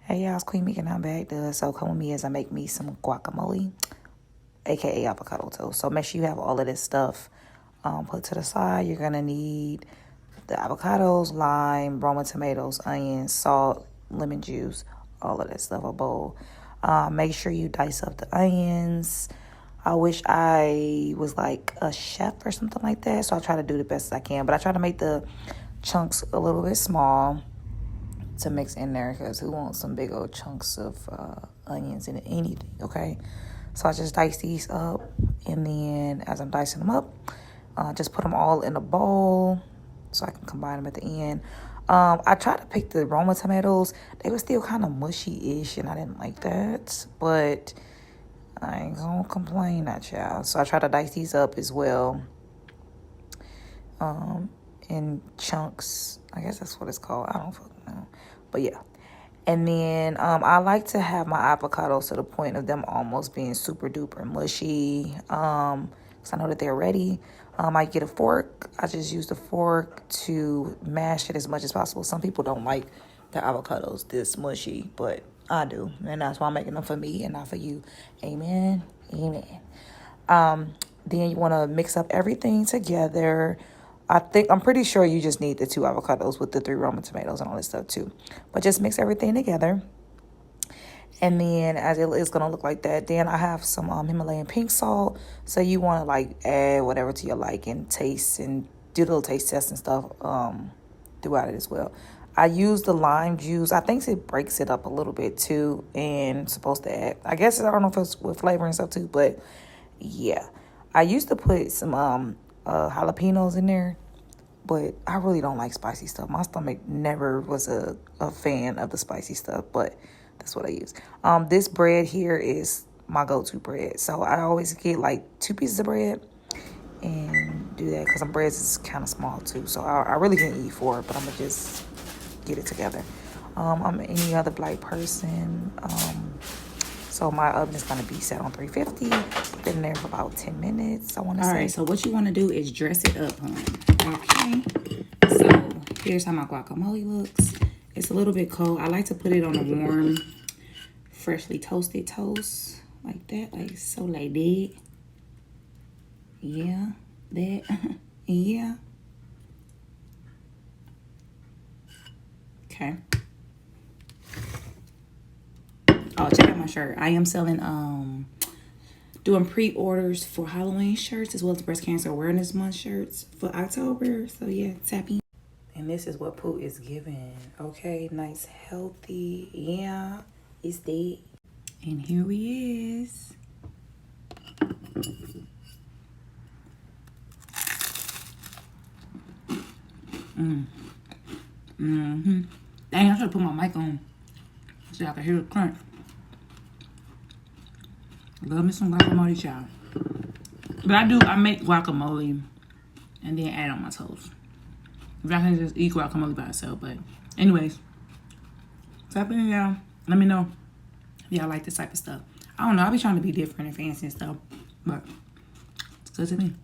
Hey y'all, it's Queen Meek and I'm back. So come with me as I make me some guacamole, aka avocado toast. So make sure you have all of this stuff put to the side. You're gonna need the avocados, lime, Roma tomatoes, onions, salt, lemon juice, all of that stuff, a bowl. Make sure you dice up the onions. I wish I was like a chef or something like that, so I try to do the best I can. But I try to make the chunks a little bit small to mix in there, because who wants some big old chunks of onions in anything, okay? So I just dice these up, and then as I'm dicing them up, just put them all in a bowl so I can combine them at the end. I tried to pick the Roma tomatoes. They were still kind of mushy-ish, and I didn't like that, but I ain't gonna complain at y'all. So I try to dice these up as well in chunks. I guess that's what it's called. I don't fucking know. But yeah. And then I like to have my avocados to the point of them almost being super duper mushy. Because I know that they're ready. I get a fork. I just use the fork to mash it as much as possible. Some people don't like the avocados this mushy, but I do. And that's why I'm making them for me and not for you. Amen. Amen. Then you want to mix up everything together. I'm pretty sure you just need the 2 avocados with the 3 Roma tomatoes and all this stuff too. But just mix everything together. And then as it's going to look like that, then I have some Himalayan pink salt. So you want to like add whatever to your liking, taste, and do little taste tests and stuff throughout it as well. I use the lime juice. I think it breaks it up a little bit too, and supposed to add, I guess, I don't know if it's with flavor and stuff too, but yeah. I used to put some jalapenos in there, but I really don't like spicy stuff. My stomach never was a fan of the spicy stuff, but that's what I use. This bread here is my go-to bread, so I always get like 2 pieces of bread and do that, because my bread is kind of small too, so I really can eat 4, but I'm gonna just get it together. I'm any other black person. So my oven is going to be set on 350. Put it in there for about 10 minutes, I want to say. All right, so what you want to do is dress it up, honey. Okay. So here's how my guacamole looks. It's a little bit cold. I like to put it on a warm, freshly toasted toast. Like that. Like so, like that. Yeah. That. Yeah. Okay. Oh, check out my shirt. I am selling, doing pre-orders for Halloween shirts as well as Breast Cancer Awareness Month shirts for October. So yeah, tap in. And this is what Pooh is giving. Okay, nice, healthy. Yeah, it's that. And here he is. Dang, I should have put my mic on so I can hear the crunch. Love me some guacamole, child. But I make guacamole and then add on my toast. If I can just eat guacamole by itself. But anyways, tap in, y'all. Let me know if y'all like this type of stuff. I don't know. I be trying to be different and fancy and stuff. But it's good to me.